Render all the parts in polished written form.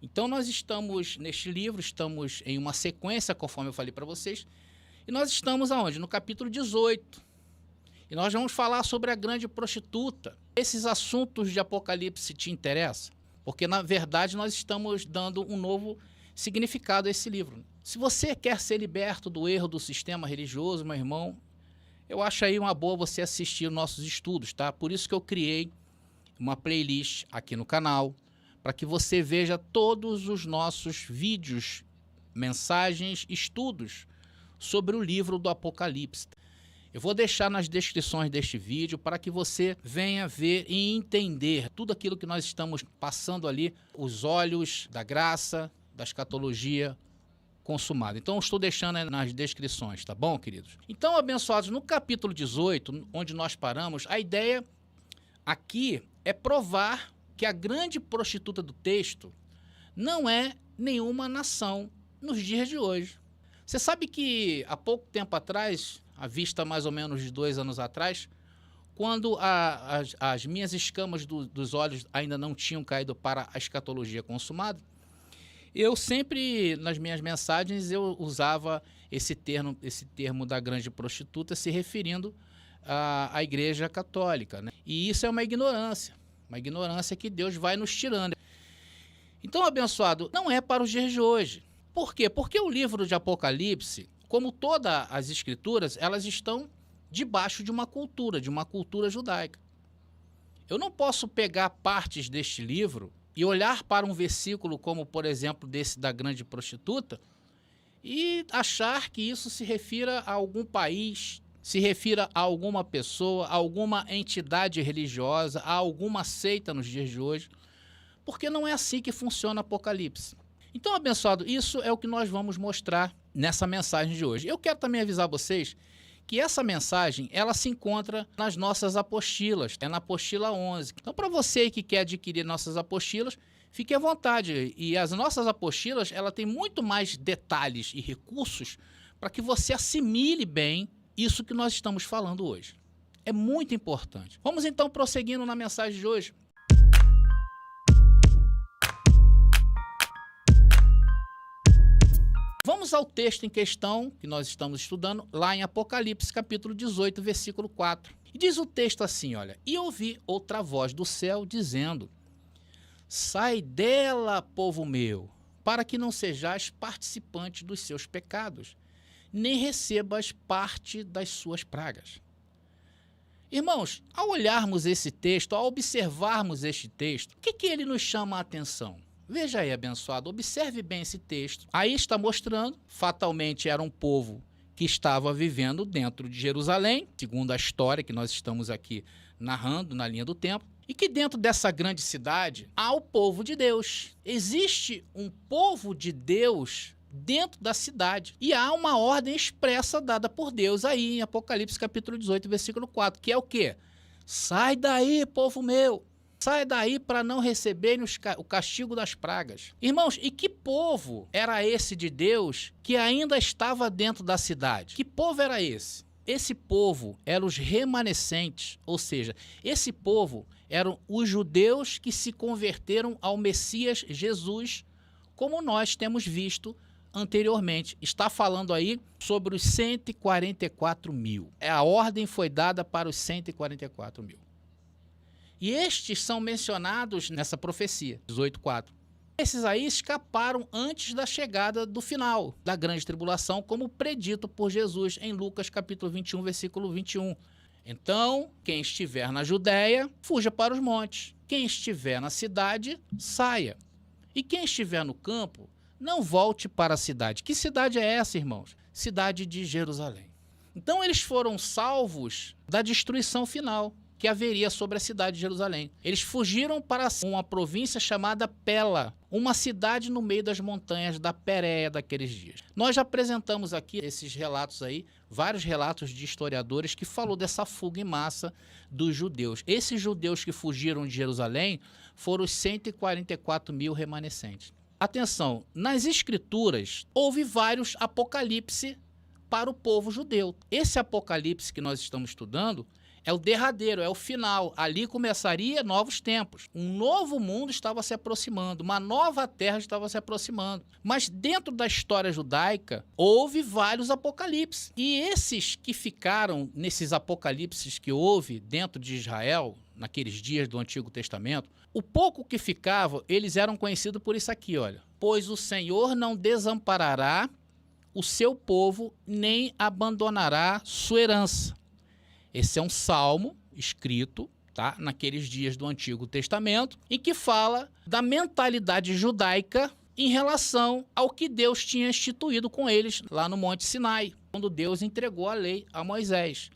Então nós estamos neste livro, estamos em uma sequência, conforme eu falei para vocês, e nós estamos aonde? No capítulo 18. E nós vamos falar sobre a grande prostituta. Esses assuntos de Apocalipse te interessam? Porque, na verdade, nós estamos dando um novo significado a esse livro. Se você quer ser liberto do erro do sistema religioso, meu irmão, eu acho aí uma boa você assistir os nossos estudos, tá? Por isso que eu criei uma playlist aqui no canal, para que você veja todos os nossos vídeos, mensagens, estudos sobre o livro do Apocalipse. Eu vou deixar nas descrições deste vídeo para que você venha ver e entender tudo aquilo que nós estamos passando ali, os olhos da graça, da escatologia consumada. Então, eu estou deixando aí nas descrições, tá bom, queridos? Então, abençoados, no capítulo 18, onde nós paramos, a ideia aqui é provar que a grande prostituta do texto não é nenhuma nação nos dias de hoje. Você sabe que há pouco tempo atrás, à vista mais ou menos de 2 anos atrás, quando as minhas escamas dos olhos ainda não tinham caído para a escatologia consumada, eu sempre, nas minhas mensagens, eu usava esse termo da grande prostituta se referindo à Igreja Católica, né? E isso é uma ignorância que Deus vai nos tirando. Então, abençoado, não é para os dias de hoje. Por quê? Porque o livro de Apocalipse, como todas as escrituras, elas estão debaixo de uma cultura judaica. Eu não posso pegar partes deste livro e olhar para um versículo como, por exemplo, desse da grande prostituta e achar que isso se refira a algum país, se refira a alguma pessoa, a alguma entidade religiosa, a alguma seita nos dias de hoje, porque não é assim que funciona o Apocalipse. Então, abençoado, isso é o que nós vamos mostrar nessa mensagem de hoje. Eu quero também avisar vocês que essa mensagem, ela se encontra nas nossas apostilas, é na apostila 11. Então, para você que quer adquirir nossas apostilas, fique à vontade. E as nossas apostilas, ela tem muito mais detalhes e recursos para que você assimile bem isso que nós estamos falando hoje. É muito importante. Vamos então prosseguindo na mensagem de hoje. Vamos ao texto em questão que nós estamos estudando lá em Apocalipse, capítulo 18, versículo 4. E diz o texto assim, olha: E ouvi outra voz do céu dizendo: Sai dela, povo meu, para que não sejais participante dos seus pecados, nem recebas parte das suas pragas. Irmãos, ao olharmos esse texto, ao observarmos este texto, o que ele nos chama a atenção? Veja aí, abençoado, observe bem esse texto. Aí está mostrando, fatalmente era um povo que estava vivendo dentro de Jerusalém, segundo a história que nós estamos aqui narrando na linha do tempo, e que dentro dessa grande cidade há o povo de Deus. Existe um povo de Deus dentro da cidade. E há uma ordem expressa dada por Deus aí em Apocalipse capítulo 18, versículo 4, que é o quê? Sai daí, povo meu! Sai daí para não receberem o castigo das pragas. Irmãos, e que povo era esse de Deus que ainda estava dentro da cidade? Que povo era esse? Esse povo eram os remanescentes, ou seja, esse povo eram os judeus que se converteram ao Messias Jesus, como nós temos visto anteriormente. Está falando aí sobre os 144 mil. A ordem foi dada para os 144 mil. E estes são mencionados nessa profecia, 18:4. Esses aí escaparam antes da chegada do final da grande tribulação, como predito por Jesus em Lucas capítulo 21, versículo 21. Então, quem estiver na Judéia, fuja para os montes. Quem estiver na cidade, saia. E quem estiver no campo, não volte para a cidade. Que cidade é essa, irmãos? Cidade de Jerusalém. Então, eles foram salvos da destruição final que haveria sobre a cidade de Jerusalém. Eles fugiram para uma província chamada Pela, uma cidade no meio das montanhas da Pérea daqueles dias. Nós já apresentamos aqui esses relatos aí, vários relatos de historiadores que falou dessa fuga em massa dos judeus. Esses judeus que fugiram de Jerusalém foram os 144 mil remanescentes. Atenção, nas escrituras houve vários apocalipse para o povo judeu. Esse apocalipse que nós estamos estudando É o derradeiro, é o final. Ali começaria novos tempos. Um novo mundo estava se aproximando, uma nova terra estava se aproximando. Mas dentro da história judaica, houve vários apocalipses. E esses que ficaram nesses apocalipses que houve dentro de Israel, naqueles dias do Antigo Testamento, o pouco que ficava, eles eram conhecidos por isso aqui, olha. Pois o Senhor não desamparará o seu povo, nem abandonará sua herança. Esse é um salmo escrito, tá, naqueles dias do Antigo Testamento, em que fala da mentalidade judaica em relação ao que Deus tinha instituído com eles lá no Monte Sinai, quando Deus entregou a lei a Moisés.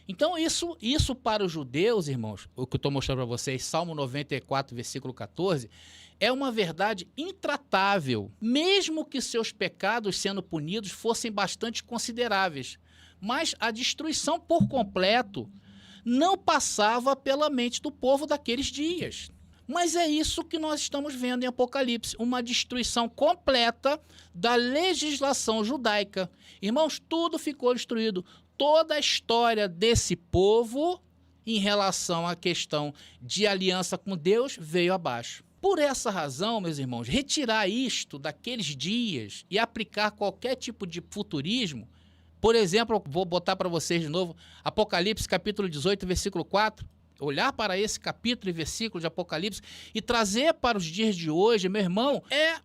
Então isso para os judeus, irmãos, o que eu estou mostrando para vocês, Salmo 94, versículo 14, é uma verdade intratável, mesmo que seus pecados sendo punidos fossem bastante consideráveis. Mas a destruição por completo não passava pela mente do povo daqueles dias. Mas é isso que nós estamos vendo em Apocalipse, uma destruição completa da legislação judaica. Irmãos, tudo ficou destruído. Toda a história desse povo em relação à questão de aliança com Deus veio abaixo. Por essa razão, meus irmãos, retirar isto daqueles dias e aplicar qualquer tipo de futurismo. Por exemplo, vou botar para vocês de novo, Apocalipse capítulo 18, versículo 4. Olhar para esse capítulo e versículo de Apocalipse e trazer para os dias de hoje, meu irmão, é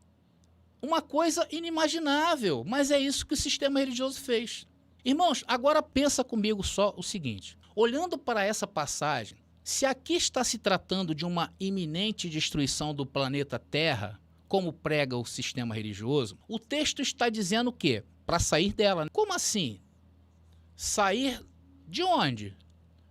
uma coisa inimaginável, mas é isso que o sistema religioso fez. Irmãos, agora pensa comigo só o seguinte, olhando para essa passagem, se aqui está se tratando de uma iminente destruição do planeta Terra, como prega o sistema religioso, o texto está dizendo o quê? Para sair dela. Como assim? Sair de onde?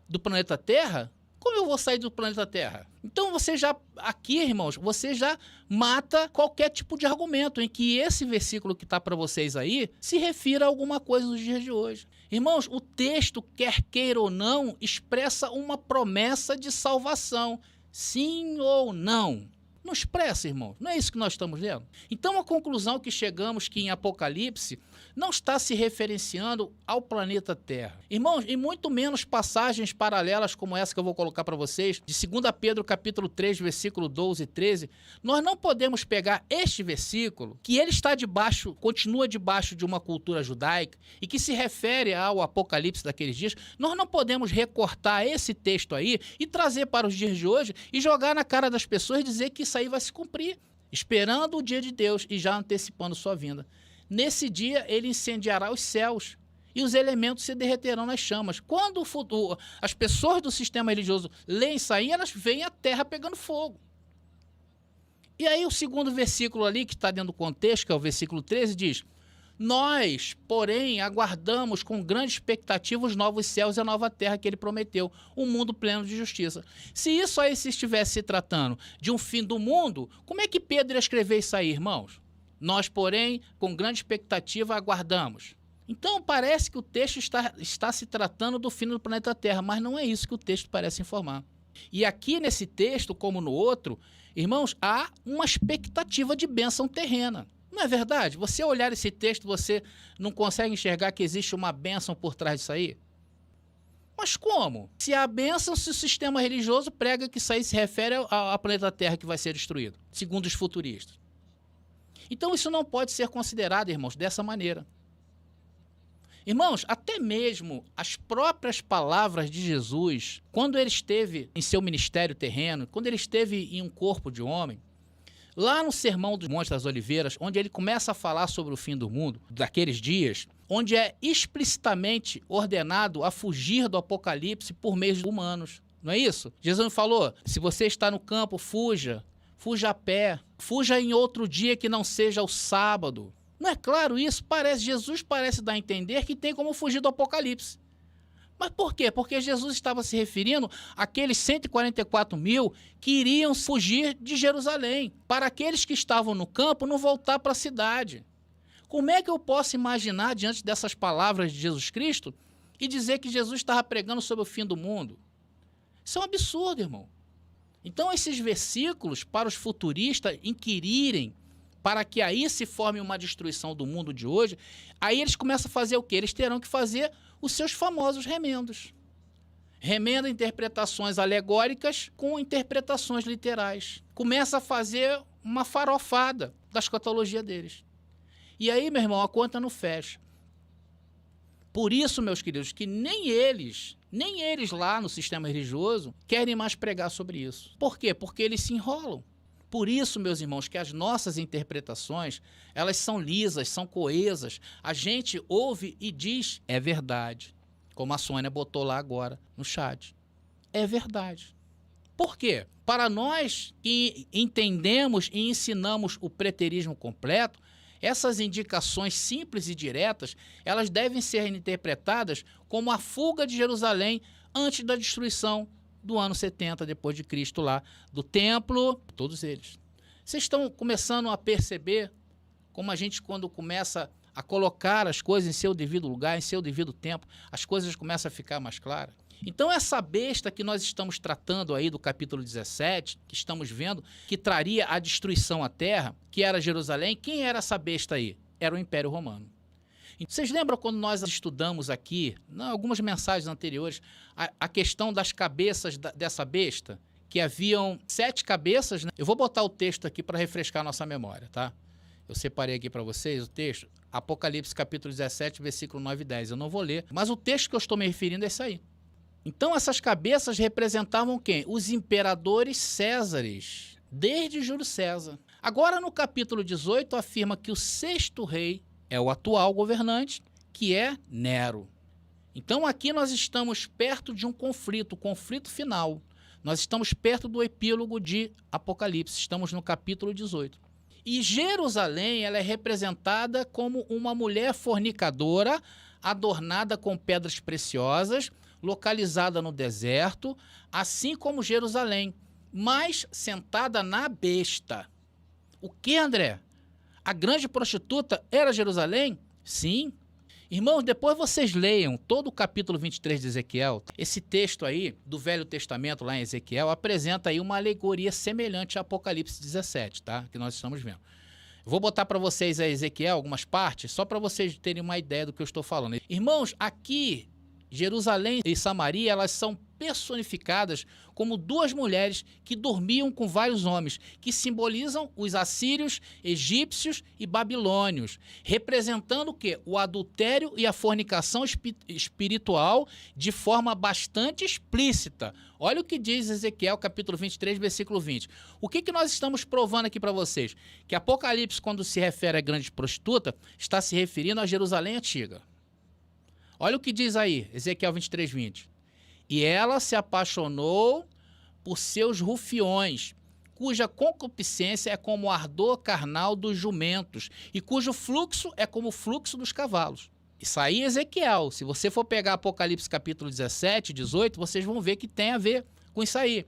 Do planeta Terra? Como eu vou sair do planeta Terra? Então você já, aqui, irmãos, você já mata qualquer tipo de argumento em que esse versículo que está para vocês aí se refira a alguma coisa nos dias de hoje. Irmãos, o texto, quer queira ou não, expressa uma promessa de salvação. Sim ou não? Não expressa, irmãos. Não é isso que nós estamos lendo? Então a conclusão que chegamos que em Apocalipse não está se referenciando ao planeta Terra. Irmãos, e muito menos passagens paralelas como essa que eu vou colocar para vocês, de 2 Pedro capítulo 3, versículo 12 e 13, nós não podemos pegar este versículo, que ele está debaixo, continua debaixo de uma cultura judaica, e que se refere ao Apocalipse daqueles dias, nós não podemos recortar esse texto aí e trazer para os dias de hoje e jogar na cara das pessoas e dizer que isso aí vai se cumprir, esperando o dia de Deus e já antecipando sua vinda. Nesse dia, ele incendiará os céus e os elementos se derreterão nas chamas. Quando as pessoas do sistema religioso leem isso aí, elas veem a terra pegando fogo. E aí o segundo versículo ali, que está dentro do contexto, que é o versículo 13, diz: nós, porém, aguardamos com grande expectativa os novos céus e a nova terra que ele prometeu, um mundo pleno de justiça. Se isso aí se estivesse se tratando de um fim do mundo, como é que Pedro ia escrever isso aí, irmãos? Nós, porém, com grande expectativa, aguardamos. Então, parece que o texto está se tratando do fim do planeta Terra, mas não é isso que o texto parece informar. E aqui nesse texto, como no outro, irmãos, há uma expectativa de bênção terrena. Não é verdade? Você olhar esse texto, você não consegue enxergar que existe uma bênção por trás disso aí? Mas como? Se a bênção, se o sistema religioso prega que isso aí se refere ao planeta Terra que vai ser destruído, segundo os futuristas. Então isso não pode ser considerado, irmãos, dessa maneira. Irmãos, até mesmo as próprias palavras de Jesus, quando ele esteve em seu ministério terreno, quando ele esteve em um corpo de homem, lá no Sermão do Monte das Oliveiras, onde ele começa a falar sobre o fim do mundo, daqueles dias, onde é explicitamente ordenado a fugir do apocalipse por meios humanos. Não é isso? Jesus falou, se você está no campo, fuja a pé, fuja em outro dia que não seja o sábado. Não é claro isso? Jesus parece dar a entender que tem como fugir do apocalipse. Mas por quê? Porque Jesus estava se referindo àqueles 144 mil que iriam fugir de Jerusalém, para aqueles que estavam no campo não voltar para a cidade. Como é que eu posso imaginar diante dessas palavras de Jesus Cristo e dizer que Jesus estava pregando sobre o fim do mundo? Isso é um absurdo, irmão. Então esses versículos para os futuristas inquirirem para que aí se forme uma destruição do mundo de hoje, aí eles começam a fazer o quê? Eles terão que fazer os seus famosos remendos. remenda interpretações alegóricas com interpretações literais. Começa a fazer uma farofada da escatologia deles. E aí, meu irmão, a conta não fecha. Por isso, meus queridos, que nem eles lá no sistema religioso querem mais pregar sobre isso. Por quê? Porque eles se enrolam. Por isso, meus irmãos, que as nossas interpretações, elas são lisas, são coesas. A gente ouve e diz, é verdade. Como a Sônia botou lá agora no chat. É verdade. Por quê? Para nós que entendemos e ensinamos o preterismo completo, essas indicações simples e diretas, elas devem ser interpretadas como a fuga de Jerusalém antes da destruição do ano 70 depois de Cristo lá, do templo, todos eles. Vocês estão começando a perceber como a gente, quando começa a colocar as coisas em seu devido lugar, em seu devido tempo, as coisas começam a ficar mais claras? Então essa besta que nós estamos tratando aí do capítulo 17, que estamos vendo, que traria a destruição à terra, que era Jerusalém, quem era essa besta aí? Era o Império Romano. Vocês lembram quando nós estudamos aqui, em algumas mensagens anteriores, a questão das cabeças dessa besta? Que haviam 7 cabeças, né? Eu vou botar o texto aqui para refrescar a nossa memória, tá? Eu separei aqui para vocês o texto, Apocalipse capítulo 17, versículo 9 e 10. Eu não vou ler, mas o texto que eu estou me referindo é esse aí. Então essas cabeças representavam quem? Os imperadores Césares, desde Júlio César. Agora no capítulo 18 afirma que o 6º rei é o atual governante, que é Nero. Então aqui nós estamos perto de um conflito, o conflito final. Nós estamos perto do epílogo de Apocalipse, estamos no capítulo 18. E Jerusalém, ela é representada como uma mulher fornicadora, adornada com pedras preciosas, localizada no deserto, assim como Jerusalém, mas sentada na besta. O que, André? A grande prostituta era Jerusalém? Sim. Irmãos, depois vocês leiam todo o capítulo 23 de Ezequiel. Esse texto aí, do Velho Testamento, lá em Ezequiel, apresenta aí uma alegoria semelhante a Apocalipse 17, tá? Que nós estamos vendo. Eu vou botar para vocês aí, Ezequiel, algumas partes, só para vocês terem uma ideia do que eu estou falando. Irmãos, aqui, Jerusalém e Samaria, elas são personificadas como 2 mulheres que dormiam com vários homens, que simbolizam os assírios, egípcios e babilônios, representando o quê? O adultério e a fornicação espiritual de forma bastante explícita. Olha o que diz Ezequiel, capítulo 23, versículo 20. O que nós estamos provando aqui para vocês? Que Apocalipse, quando se refere à grande prostituta, está se referindo a Jerusalém antiga. Olha o que diz aí, Ezequiel 23, 20. E ela se apaixonou por seus rufiões, cuja concupiscência é como o ardor carnal dos jumentos, e cujo fluxo é como o fluxo dos cavalos. Isso aí é Ezequiel. Se você for pegar Apocalipse capítulo 17, 18, vocês vão ver que tem a ver com isso aí.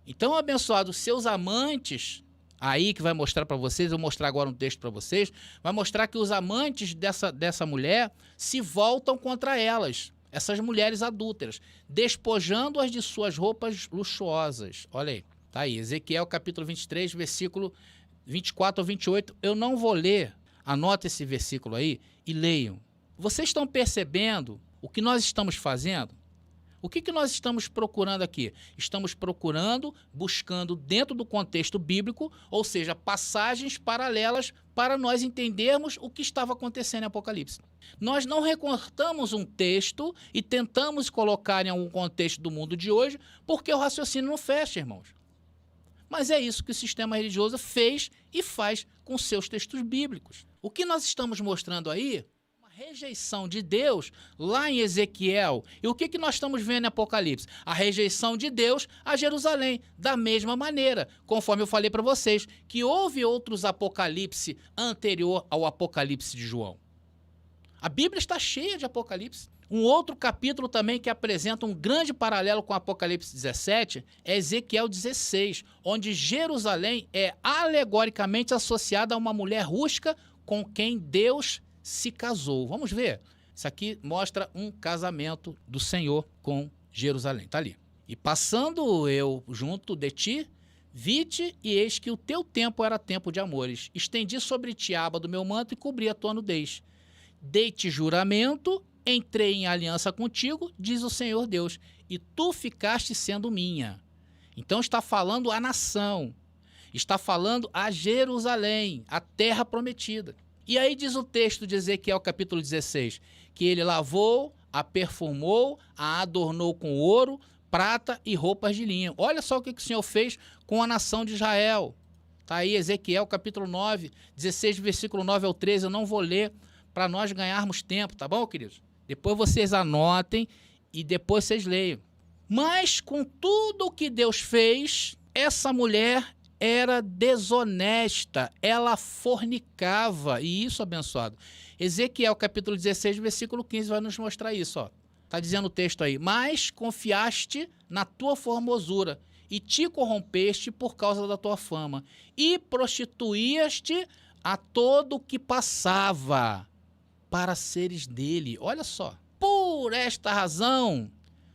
Então, abençoado, seus amantes, aí que vai mostrar para vocês, eu vou mostrar agora um texto para vocês, vai mostrar que os amantes dessa mulher se voltam contra elas. Essas mulheres adúlteras, despojando-as de suas roupas luxuosas. Olha aí, tá aí, Ezequiel capítulo 23, versículo 24 ao 28. Eu não vou ler, anota esse versículo aí e leiam. Vocês estão percebendo o que nós estamos fazendo? O que nós estamos procurando aqui? Estamos procurando, buscando dentro do contexto bíblico, ou seja, passagens paralelas para nós entendermos o que estava acontecendo em Apocalipse. Nós não recortamos um texto e tentamos colocar em algum contexto do mundo de hoje, porque o raciocínio não fecha, irmãos. Mas é isso que o sistema religioso fez e faz com seus textos bíblicos. O que nós estamos mostrando aí? Rejeição de Deus lá em Ezequiel. E o que nós estamos vendo em Apocalipse? A rejeição de Deus a Jerusalém, da mesma maneira, conforme eu falei para vocês, que houve outros Apocalipse anterior ao Apocalipse de João. A Bíblia está cheia de Apocalipse. Um outro capítulo também que apresenta um grande paralelo com Apocalipse 17 é Ezequiel 16, onde Jerusalém é alegoricamente associada a uma mulher rústica com quem Deus se casou. Vamos ver. Isso aqui mostra um casamento do Senhor com Jerusalém. Está ali. E passando eu junto de ti, vi-te e eis que o teu tempo era tempo de amores. Estendi sobre ti a aba do meu manto e cobri a tua nudez. Dei-te juramento entrei em aliança contigo, diz o Senhor Deus, e tu ficaste sendo minha. Então está falando a nação, está falando a Jerusalém, a terra prometida. E aí diz o texto de Ezequiel capítulo 16, que ele lavou, a perfumou, a adornou com ouro, prata e roupas de linho. Olha só o que o Senhor fez com a nação de Israel. Está aí Ezequiel capítulo 9, 16, versículo 9 ao 13, eu não vou ler para nós ganharmos tempo, tá bom, queridos? Depois vocês anotem e depois vocês leiam. Mas com tudo o que Deus fez, essa mulher era desonesta, ela fornicava, e isso, abençoado. Ezequiel capítulo 16, versículo 15 vai nos mostrar isso, ó. Tá dizendo o texto aí, mas confiaste na tua formosura e te corrompeste por causa da tua fama e prostituías-te a todo o que passava para seres dele. Olha só, por esta razão,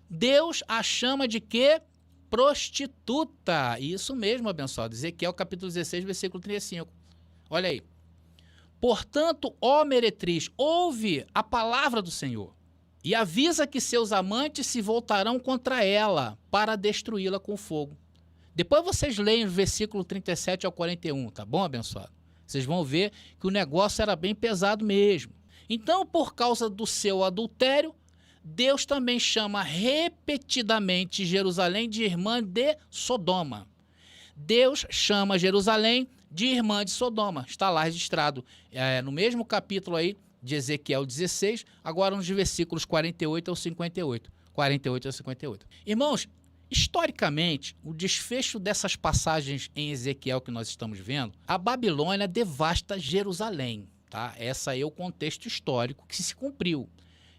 Deus a chama de quê? Prostituta. Isso mesmo, abençoado. Ezequiel capítulo 16, versículo 35. Olha aí. Portanto, ó meretriz, ouve a palavra do Senhor e avisa que seus amantes se voltarão contra ela para destruí-la com fogo. Depois vocês leem o versículo 37 ao 41, tá bom, abençoado? Vocês vão ver que o negócio era bem pesado mesmo. Então, por causa do seu adultério, Deus também chama repetidamente Jerusalém de irmã de Sodoma. Deus chama Jerusalém de irmã de Sodoma. Está lá registrado no mesmo capítulo aí de Ezequiel 16, agora nos versículos 48 ao 58. 48 ao 58. Irmãos, historicamente, o desfecho dessas passagens em Ezequiel que nós estamos vendo, a Babilônia devasta Jerusalém. Tá? Esse aí é o contexto histórico que se cumpriu.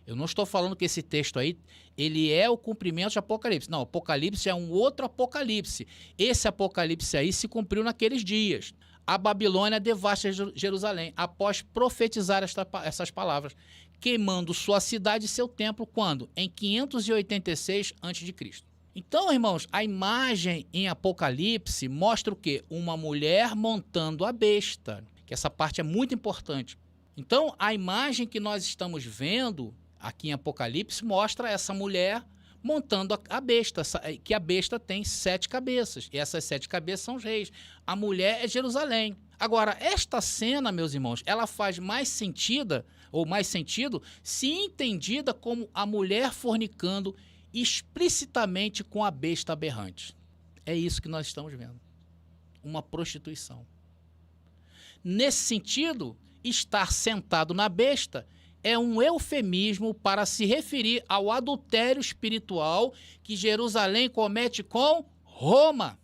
Eu não estou falando que esse texto aí, ele é o cumprimento de Apocalipse. Não, Apocalipse é um outro Apocalipse. Esse Apocalipse aí se cumpriu naqueles dias. A Babilônia devasta Jerusalém após profetizar essas palavras, queimando sua cidade e seu templo, quando? Em 586 a.C. Então, irmãos, a imagem em Apocalipse mostra o quê? Uma mulher montando a besta, que essa parte é muito importante. Então, a imagem que nós estamos vendo aqui em Apocalipse mostra essa mulher montando a besta, que a besta tem 7 cabeças, e essas 7 cabeças são os reis. A mulher é Jerusalém. Agora, esta cena, meus irmãos, ela faz mais sentido se entendida como a mulher fornicando explicitamente com a besta aberrante. É isso que nós estamos vendo. Uma prostituição. Nesse sentido, estar sentado na besta é um eufemismo para se referir ao adultério espiritual que Jerusalém comete com Roma.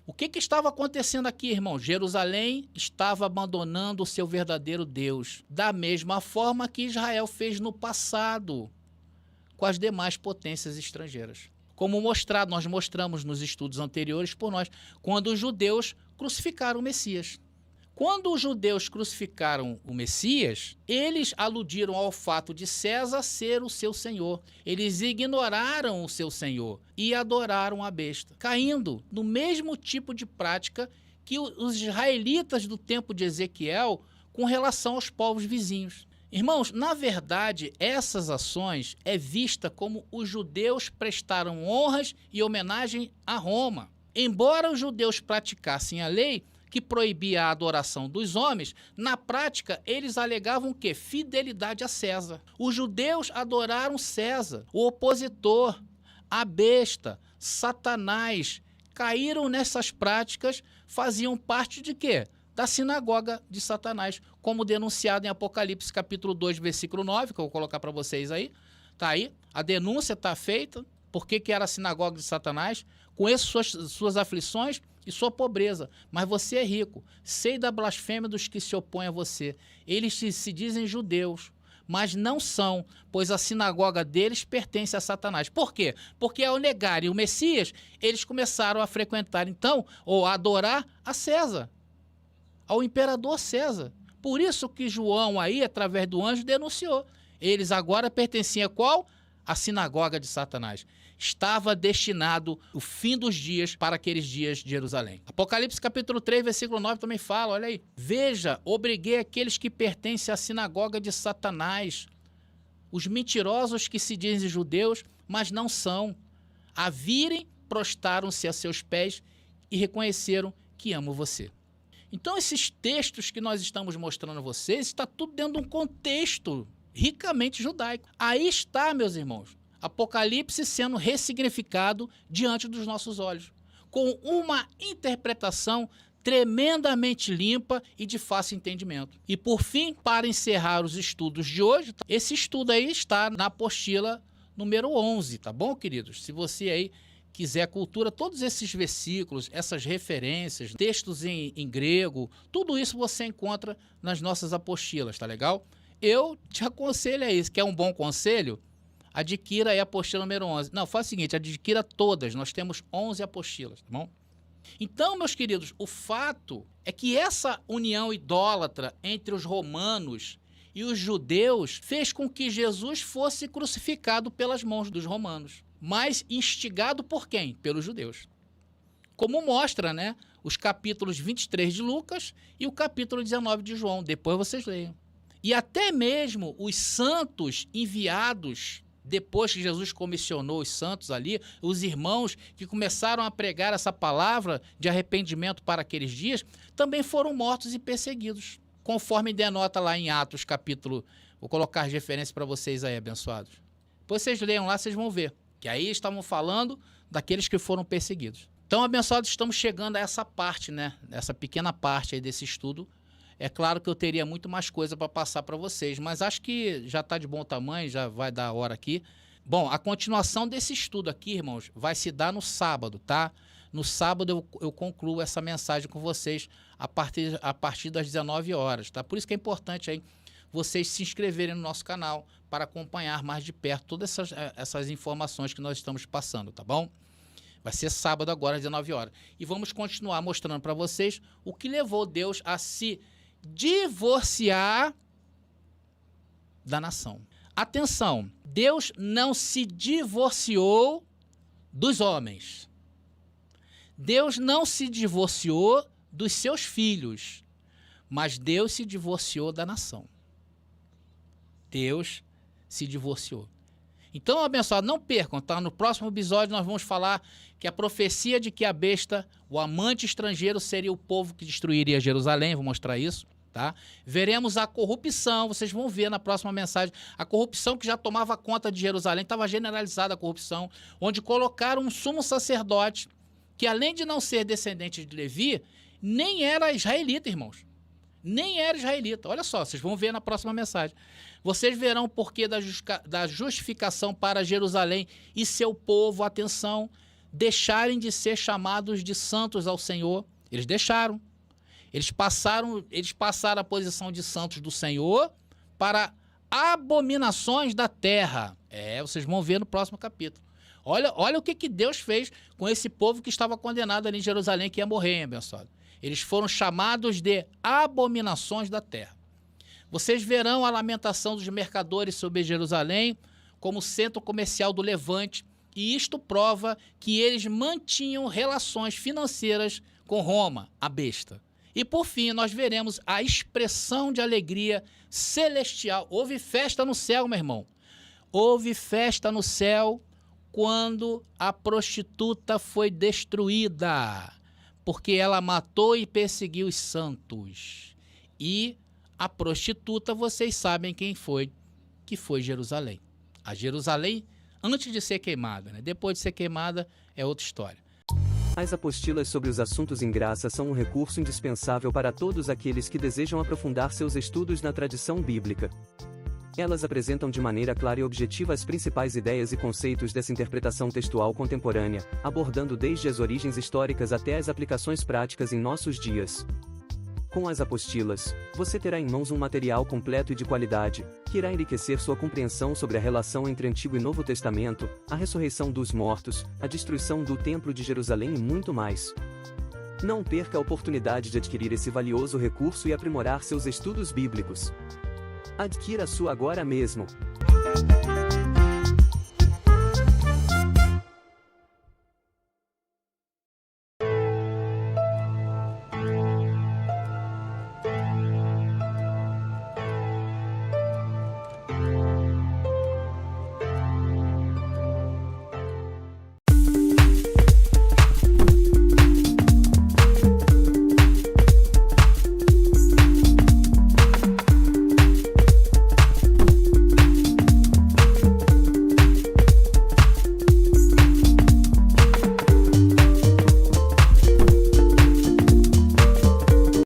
O que estava acontecendo aqui, irmão? Jerusalém estava abandonando o seu verdadeiro Deus, da mesma forma que Israel fez no passado com as demais potências estrangeiras. Como mostrado, nós mostramos nos estudos anteriores por nós, quando os judeus crucificaram o Messias. Quando os judeus crucificaram o Messias, eles aludiram ao fato de César ser o seu senhor. Eles ignoraram o seu senhor e adoraram a besta, caindo no mesmo tipo de prática que os israelitas do tempo de Ezequiel com relação aos povos vizinhos. Irmãos, na verdade, essas ações é vista como os judeus prestaram honras e homenagem a Roma. Embora os judeus praticassem a lei que proibia a adoração dos homens, na prática eles alegavam o quê? Fidelidade a César. Os judeus adoraram César, o opositor, a besta, Satanás. Caíram nessas práticas, faziam parte de quê? Da sinagoga de Satanás, como denunciado em Apocalipse capítulo 2, versículo 9, que eu vou colocar para vocês aí. Tá aí, a denúncia está feita. Por que era a sinagoga de Satanás? Conheço suas aflições e sua pobreza, mas você é rico. Sei da blasfêmia dos que se opõem a você. Eles se dizem judeus, mas não são, pois a sinagoga deles pertence a Satanás. Por quê? Porque ao negarem o Messias, eles começaram a frequentar, então, ou a adorar a César, ao imperador César. Por isso que João aí, através do anjo, denunciou. Eles agora pertenciam a qual? A sinagoga de Satanás. Estava destinado o fim dos dias para aqueles dias de Jerusalém. Apocalipse capítulo 3, versículo 9 também fala, olha aí. Veja, obriguei aqueles que pertencem à sinagoga de Satanás, os mentirosos que se dizem judeus, mas não são. A virem, prostaram-se a seus pés e reconheceram que amo você. Então, esses textos que nós estamos mostrando a vocês, está tudo dentro de um contexto ricamente judaico. Aí está, meus irmãos, Apocalipse sendo ressignificado diante dos nossos olhos, com uma interpretação tremendamente limpa e de fácil entendimento. E por fim, para encerrar os estudos de hoje, esse estudo aí está na apostila número 11, tá bom, queridos? Se você aí quiser cultura, todos esses versículos, essas referências, textos em grego, tudo isso você encontra nas nossas apostilas, tá legal? Eu te aconselho a isso. Quer um bom conselho? Adquira aí a apostila número 11. Não, faz o seguinte, adquira todas. Nós temos 11 apostilas, tá bom? Então, meus queridos, o fato é que essa união idólatra entre os romanos e os judeus fez com que Jesus fosse crucificado pelas mãos dos romanos. Mas instigado por quem? Pelos judeus. Como mostra, né, os capítulos 23 de Lucas e o capítulo 19 de João. Depois vocês leiam. E até mesmo os santos enviados, depois que Jesus comissionou os santos ali, os irmãos que começaram a pregar essa palavra de arrependimento para aqueles dias, também foram mortos e perseguidos. Conforme denota lá em Atos capítulo, vou colocar as referências para vocês aí, abençoados. Depois vocês leiam lá, vocês vão ver. Que aí estavam falando daqueles que foram perseguidos. Então, abençoados, estamos chegando a essa parte, né? Essa pequena parte aí desse estudo. É claro que eu teria muito mais coisa para passar para vocês, mas acho que já está de bom tamanho, já vai dar a hora aqui. Bom, a continuação desse estudo aqui, irmãos, vai se dar no sábado, tá? No sábado eu concluo essa mensagem com vocês a partir das 19 horas, tá? Por isso que é importante aí vocês se inscreverem no nosso canal para acompanhar mais de perto todas essas informações que nós estamos passando, tá bom? Vai ser sábado agora às 19 horas. E vamos continuar mostrando para vocês o que levou Deus a se divorciar da nação. Atenção, Deus não se divorciou dos homens. Deus não se divorciou dos seus filhos, mas Deus se divorciou da nação. Deus se divorciou. Então, abençoado, não percam, tá? No próximo episódio nós vamos falar que a profecia de que a besta, o amante estrangeiro, seria o povo que destruiria Jerusalém, vou mostrar isso, tá? Veremos a corrupção, vocês vão ver na próxima mensagem, a corrupção que já tomava conta de Jerusalém, estava generalizada a corrupção, onde colocaram um sumo sacerdote, que além de não ser descendente de Levi, nem era israelita, irmãos. Nem era israelita. Olha só, vocês vão ver na próxima mensagem. Vocês verão o porquê da justificação para Jerusalém e seu povo, atenção, deixarem de ser chamados de santos ao Senhor. Eles deixaram. Eles passaram a posição de santos do Senhor para abominações da terra. Vocês vão ver no próximo capítulo. Olha o que Deus fez com esse povo que estava condenado ali em Jerusalém, que ia morrer, hein, abençoado? Eles foram chamados de abominações da terra. Vocês verão a lamentação dos mercadores sobre Jerusalém como centro comercial do Levante, e isto prova que eles mantinham relações financeiras com Roma, a besta. E por fim, nós veremos a expressão de alegria celestial. Houve festa no céu, meu irmão. Houve festa no céu quando a prostituta foi destruída, porque ela matou e perseguiu os santos. E a prostituta, vocês sabem quem foi, que foi Jerusalém. A Jerusalém antes de ser queimada, né? Depois de ser queimada é outra história. As apostilas sobre os assuntos em graça são um recurso indispensável para todos aqueles que desejam aprofundar seus estudos na tradição bíblica. Elas apresentam de maneira clara e objetiva as principais ideias e conceitos dessa interpretação textual contemporânea, abordando desde as origens históricas até as aplicações práticas em nossos dias. Com as apostilas, você terá em mãos um material completo e de qualidade, que irá enriquecer sua compreensão sobre a relação entre Antigo e Novo Testamento, a ressurreição dos mortos, a destruição do Templo de Jerusalém e muito mais. Não perca a oportunidade de adquirir esse valioso recurso e aprimorar seus estudos bíblicos. Adquira a sua agora mesmo.